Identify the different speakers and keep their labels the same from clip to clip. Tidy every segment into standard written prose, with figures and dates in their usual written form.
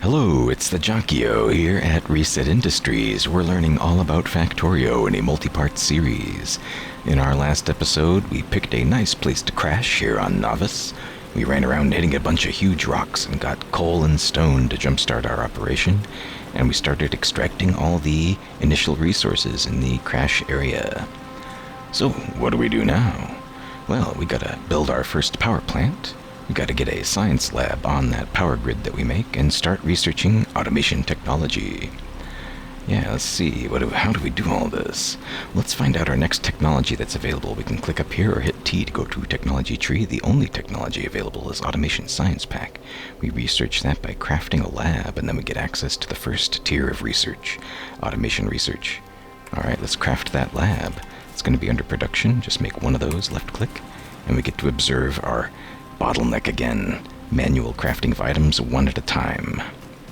Speaker 1: Hello, it's the Jockio here at Reset Industries. We're learning all about Factorio in a multi-part series. In our last episode, we picked a nice place to crash here on Novus. We ran around hitting a bunch of huge rocks and got coal and stone to jumpstart our operation, and we started extracting all the initial resources in the crash area. So, what do we do now? Well, we gotta build our first power plant. We gotta get a science lab on that power grid that we make and start researching automation technology. Yeah, let's see, how do we do all this? Let's find out our next technology that's available. We can click up here or hit T to go to technology tree. The only technology available is automation science pack. We research that by crafting a lab, and then we get access to the first tier of research, automation research. Alright, let's craft that lab. It's going to be under production. Just make one of those, left click, and we get to observe our bottleneck again. Manual crafting of items one at a time.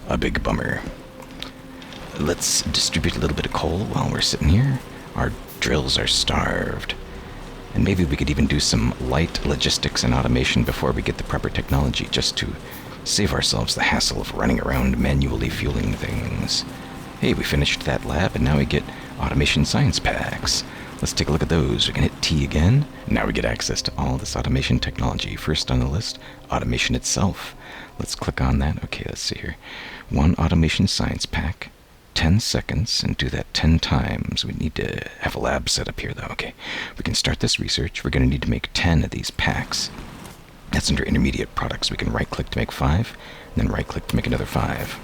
Speaker 1: A big bummer. Let's distribute a little bit of coal while we're sitting here. Our drills are starved. And maybe we could even do some light logistics and automation before we get the proper technology, just to save ourselves the hassle of running around manually fueling things. Hey, we finished that lab, and now we get automation science packs. Let's take a look at those. We can hit T again. Now we get access to all this automation technology. First on the list, automation itself. Let's click on that. Okay, let's see here. One automation science pack, 10 seconds, and do that 10 times. We need to have a lab set up here, though. Okay, we can start this research. We're going to need to make 10 of these packs. That's under intermediate products. We can right-click to make 5, and then right-click to make another 5.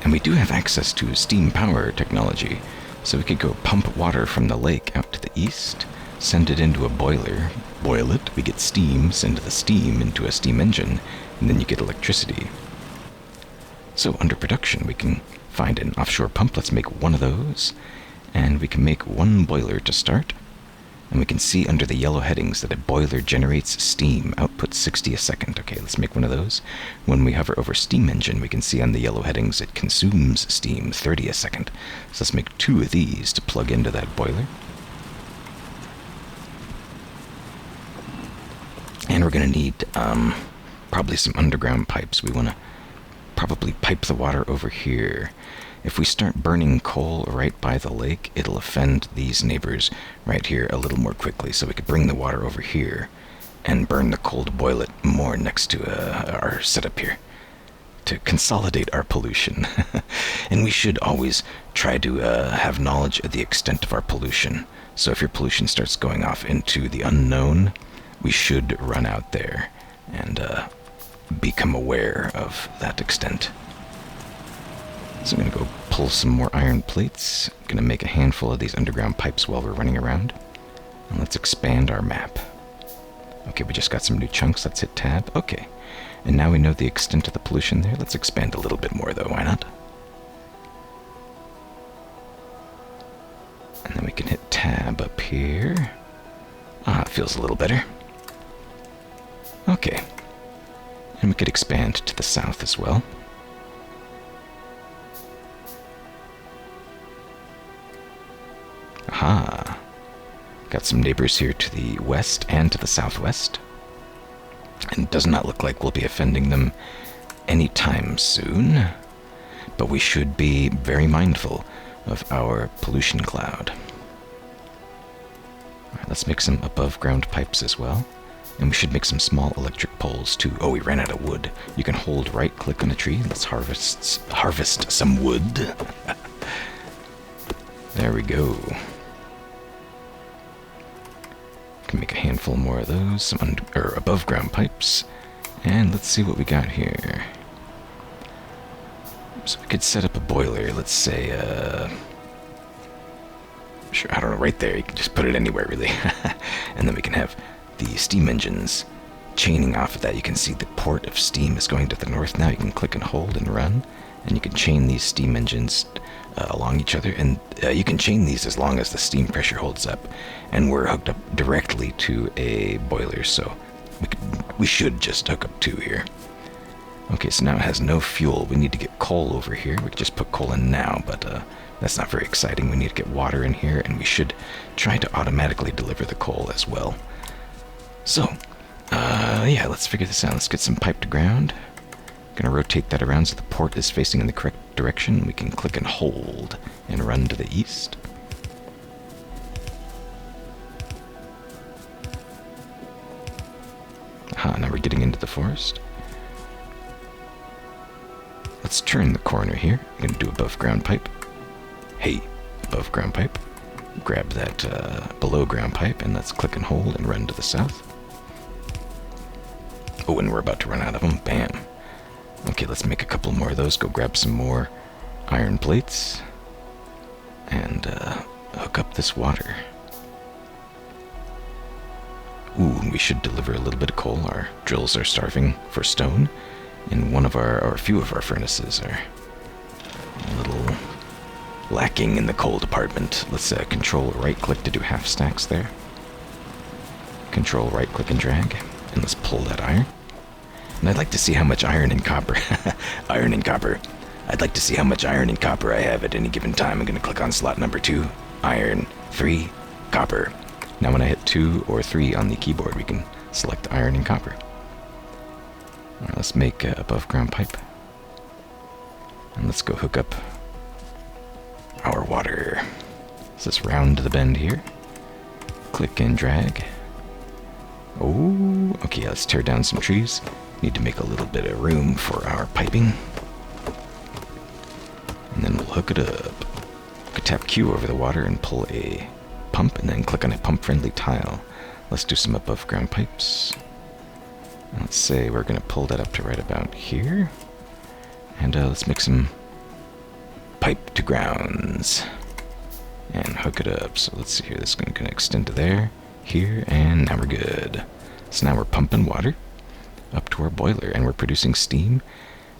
Speaker 1: And we do have access to steam power technology. So we could go pump water from the lake out to the east, send it into a boiler, boil it, we get steam, send the steam into a steam engine, and then you get electricity. So under production, we can find an offshore pump. Let's make one of those, and we can make one boiler to start. And we can see under the yellow headings that a boiler generates steam, output 60 a second. Okay, let's make one of those. When we hover over steam engine, we can see on the yellow headings it consumes steam, 30 a second. So let's make 2 of these to plug into that boiler. And we're going to need probably some underground pipes. We want to probably pipe the water over here. If we start burning coal right by the lake, it'll offend these neighbors right here a little more quickly. So we could bring the water over here and burn the coal to boil it more next to our setup here to consolidate our pollution. And we should always try to have knowledge of the extent of our pollution. So if your pollution starts going off into the unknown, we should run out there and become aware of that extent. So I'm going to go pull some more iron plates. I'm going to make a handful of these underground pipes while we're running around. And let's expand our map. Okay, we just got some new chunks. Let's hit tab. Okay. And now we know the extent of the pollution there. Let's expand a little bit more, though. Why not? And then we can hit tab up here. Ah, it feels a little better. Okay. And we could expand to the south as well. Aha. Got some neighbors here to the west and to the southwest. And it does not look like we'll be offending them anytime soon. But we should be very mindful of our pollution cloud. Alright, let's make some above ground pipes as well. And we should make some small electric poles too. Oh, we ran out of wood. You can hold right click on a tree. Let's harvest some wood. There we go. Can make a handful more of those, some above ground pipes, and let's see what we got here. So we could set up a boiler, let's say, sure, I don't know, right there, you can just put it anywhere really. And then we can have the steam engines chaining off of that. You can see the port of steam is going to the north now. You can click and hold and run, and you can chain these steam engines along each other, and you can chain these as long as the steam pressure holds up, and we're hooked up directly to a boiler, so we should just hook up 2 here. Okay, so now it has no fuel. We need to get coal over here. We could just put coal in now, but that's not very exciting. We need to get water in here, and we should try to automatically deliver the coal as well. So, yeah, let's figure this out. Let's get some pipe to ground. Gonna rotate that around so the port is facing in the correct direction. We can click and hold and run to the east. Aha, now we're getting into the forest. Let's turn the corner here. I'm gonna do above ground pipe. Hey, above ground pipe. Grab that below ground pipe and let's click and hold and run to the south. Oh, and we're about to run out of them. Bam. Okay, let's make a couple more of those. Go grab some more iron plates and hook up this water. Ooh, we should deliver a little bit of coal. Our drills are starving for stone, and a few of our furnaces are a little lacking in the coal department. Let's control right-click to do half stacks there. Control right-click and drag, and let's pull that iron. And I'd like to see how much iron and copper. Iron and copper. I'd like to see how much iron and copper I have at any given time. I'm going to click on slot number 2. Iron. 3. Copper. Now when I hit 2 or 3 on the keyboard, we can select iron and copper. Alright, let's make above ground pipe. And let's go hook up our water. So let's round the bend here. Click and drag. Oh, okay, let's tear down some trees. Need to make a little bit of room for our piping. And then we'll hook it up. We can tap Q over the water and pull a pump, and then click on a pump-friendly tile. Let's do some above ground pipes. Let's say we're going to pull that up to right about here. And let's make some pipe to grounds. And hook it up. So let's see here, this is going to extend to there, here, and now we're good. So now we're pumping water up to our boiler, and we're producing steam.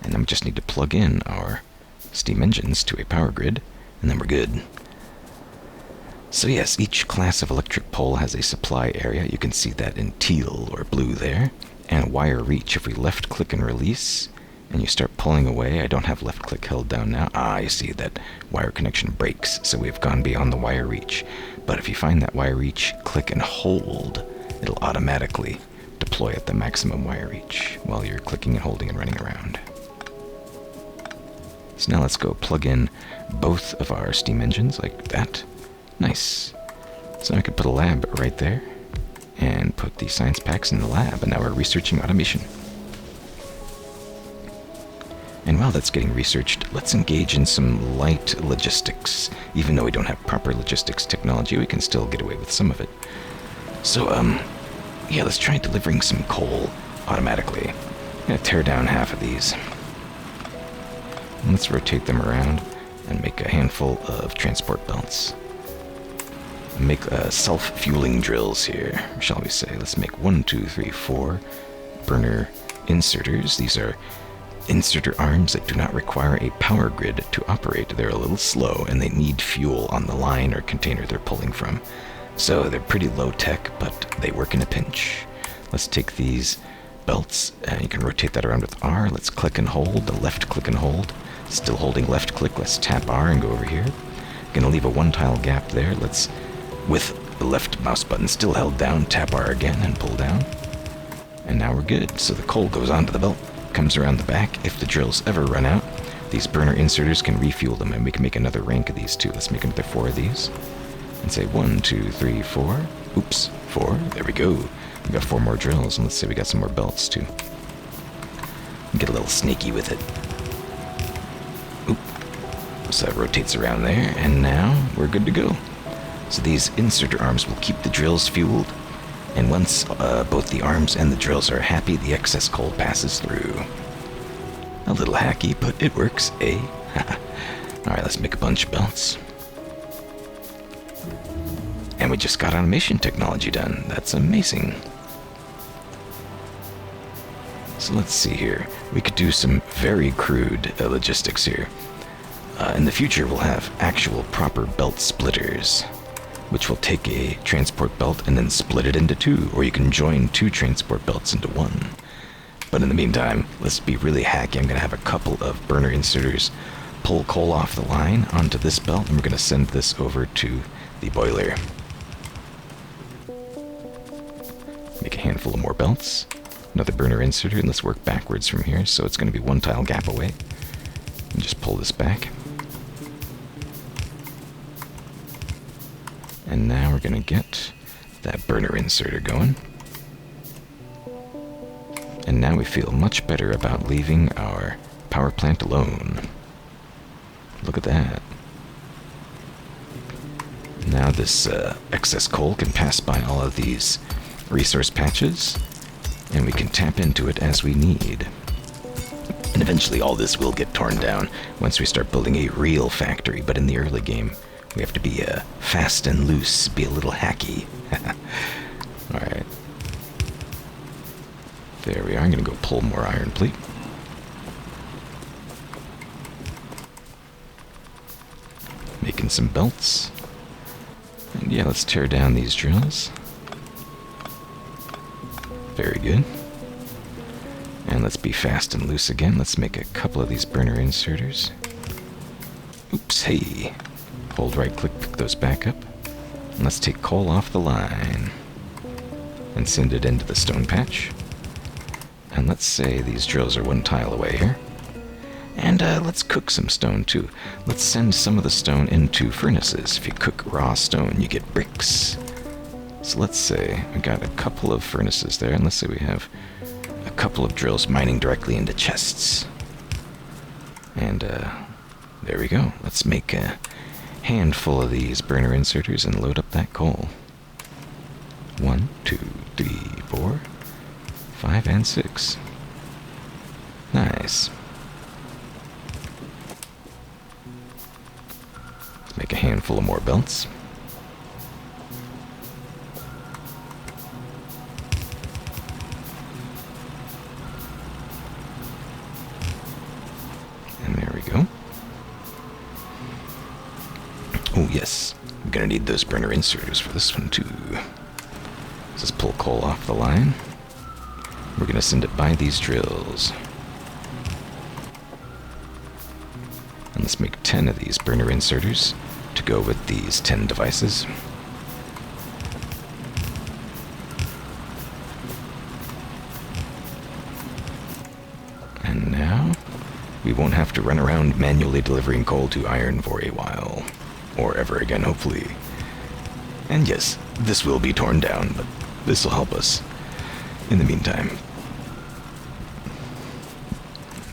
Speaker 1: And then we just need to plug in our steam engines to a power grid, and then we're good. So yes, each class of electric pole has a supply area. You can see that in teal or blue there. And wire reach. If we left click and release, and you start pulling away, I don't have left click held down now. You see that wire connection breaks, so we've gone beyond the wire reach. But if you find that wire reach, click and hold, it'll automatically deploy at the maximum wire reach while you're clicking and holding and running around. So now let's go plug in both of our steam engines like that. Nice. So I could put a lab right there and put the science packs in the lab, and now we're researching automation. And while that's getting researched, let's engage in some light logistics. Even though we don't have proper logistics technology, we can still get away with some of it. So, yeah, let's try delivering some coal automatically. I'm gonna tear down half of these. And let's rotate them around and make a handful of transport belts. Make self-fueling drills here, shall we say. Let's make 1, 2, 3, 4 burner inserters. These are inserter arms that do not require a power grid to operate. They're a little slow, and they need fuel on the line or container they're pulling from. So they're pretty low tech, but they work in a pinch. Let's take these belts, and you can rotate that around with R. Let's click and hold, the left click and hold. Still holding left click, let's tap R and go over here. Gonna leave a 1 tile gap there. Let's, with the left mouse button still held down, tap R again and pull down. And now we're good. So the coal goes onto the belt, comes around the back. If the drills ever run out, these burner inserters can refuel them, and we can make another rank of these too. Let's make another 4 of these. And say 1, 2, 3, 4. Oops, 4. There we go. We got 4 more drills, and let's say we got some more belts too. Get a little sneaky with it. Oop. So that rotates around there, and now we're good to go. So these inserter arms will keep the drills fueled, and once both the arms and the drills are happy, the excess coal passes through. A little hacky, but it works, eh? Alright, let's make a bunch of belts. And we just got automation technology done. That's amazing. So let's see here. We could do some very crude logistics here. In the future, we'll have actual proper belt splitters, which will take a transport belt and then split it into 2, or you can join 2 transport belts into 1. But in the meantime, let's be really hacky. I'm going to have a couple of burner inserters pull coal off the line onto this belt, and we're going to send this over to the boiler. Make a handful of more belts. another burner inserter, and let's work backwards from here. So it's going to be one tile gap away. And just pull this back. And now we're going to get that burner inserter going. And now we feel much better about leaving our power plant alone. Look at that. Now this excess coal can pass by all of these resource patches, and we can tap into it as we need. And eventually all this will get torn down once we start building a real factory, but in the early game, we have to be fast and loose, be a little hacky. Alright. There we are. I'm going to go pull more iron plate. Making some belts. And yeah, let's tear down these drills. Very good. And let's be fast and loose again. Let's make a couple of these burner inserters. Oops, hey. Hold right click, pick those back up. And let's take coal off the line. And send it into the stone patch. And let's say these drills are one tile away here. And let's cook some stone too. Let's send some of the stone into furnaces. If you cook raw stone, you get bricks. So let's say we got a couple of furnaces there, and let's say we have a couple of drills mining directly into chests. And there we go. Let's make a handful of these burner inserters and load up that coal. 1, 2, 3, 4, 5, and 6. Nice. Let's make a handful of more belts. And there we go. Oh yes, I'm gonna need those burner inserters for this one too. Let's just pull coal off the line. We're gonna send it by these drills. And let's make 10 of these burner inserters to go with these 10 devices. And now we won't have to run around manually delivering coal to iron for a while. Or ever again, hopefully. And yes, this will be torn down, but this will help us in the meantime.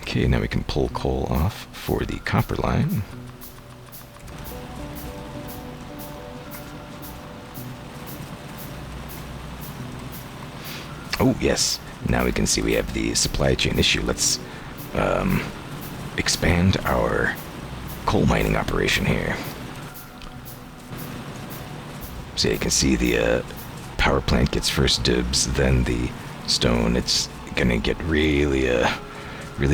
Speaker 1: Okay, now we can pull coal off for the copper line. Oh, yes. Now we can see we have the supply chain issue. Let's expand our coal mining operation here. So you can see the power plant gets first dibs, then the stone. It's gonna get really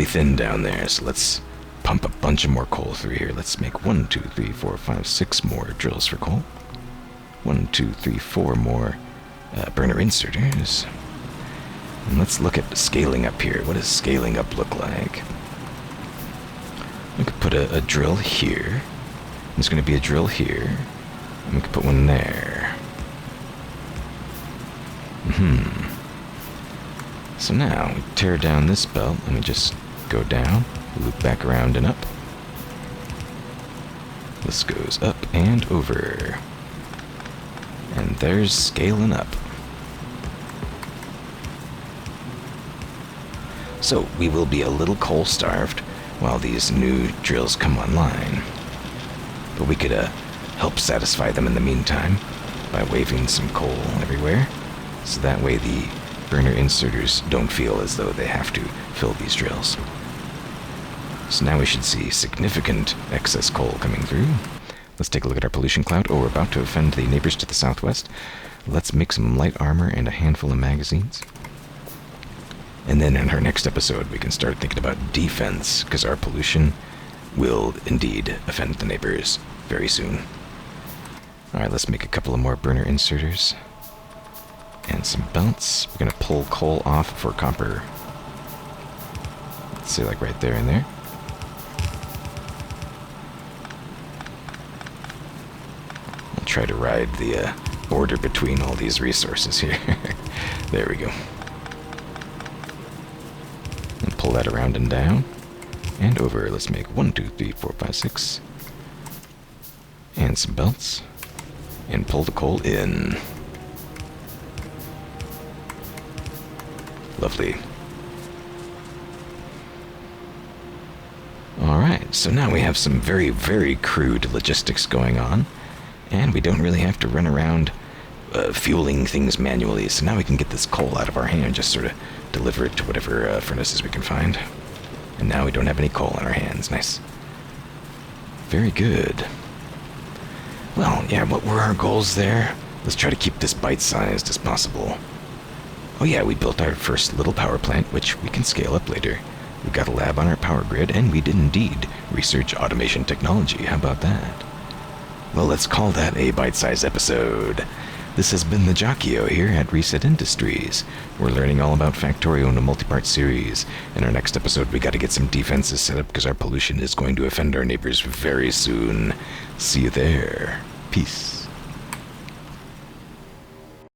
Speaker 1: thin down there. So let's pump a bunch of more coal through here. Let's make 1, 2, 3, 4, 5, 6 more drills for coal. 1, 2, 3, 4 more burner inserters. And let's look at scaling up here. What does scaling up look like? We could put a drill here. There's going to be a drill here. And we could put one there. So now we tear down this belt and we just go down, loop back around and up. This goes up and over. And there's scaling up. So we will be a little coal starved while these new drills come online. But we could help satisfy them in the meantime by waving some coal everywhere. So that way the burner inserters don't feel as though they have to fill these drills. So now we should see significant excess coal coming through. Let's take a look at our pollution cloud. Oh, we're about to offend the neighbors to the southwest. Let's make some light armor and a handful of magazines. And then in our next episode, we can start thinking about defense, because our pollution will indeed offend the neighbors very soon. Alright, let's make a couple of more burner inserters. And some belts. We're going to pull coal off for copper. Let's say like right there and there. I'll try to ride the border between all these resources here. There we go. pull that around and down. And over. Let's make 1, 2, 3, 4, 5, 6. And some belts. And pull the coal in. Lovely. Alright, so now we have some very, very crude logistics going on. And we don't really have to run around fueling things manually. So now we can get this coal out of our hand, just sort of deliver it to whatever furnaces we can find. And now we don't have any coal on our hands. Nice. Very good. Well, yeah, what were our goals there? Let's try to keep this bite-sized as possible. Oh yeah, we built our first little power plant, which we can scale up later. We got a lab on our power grid, and we did indeed research automation technology. How about that? Well, let's call that a bite-sized episode. This has been the Jockio here at Reset Industries. We're learning all about Factorio in a multi-part series. In our next episode, we gotta get some defenses set up because our pollution is going to offend our neighbors very soon. See you there. Peace.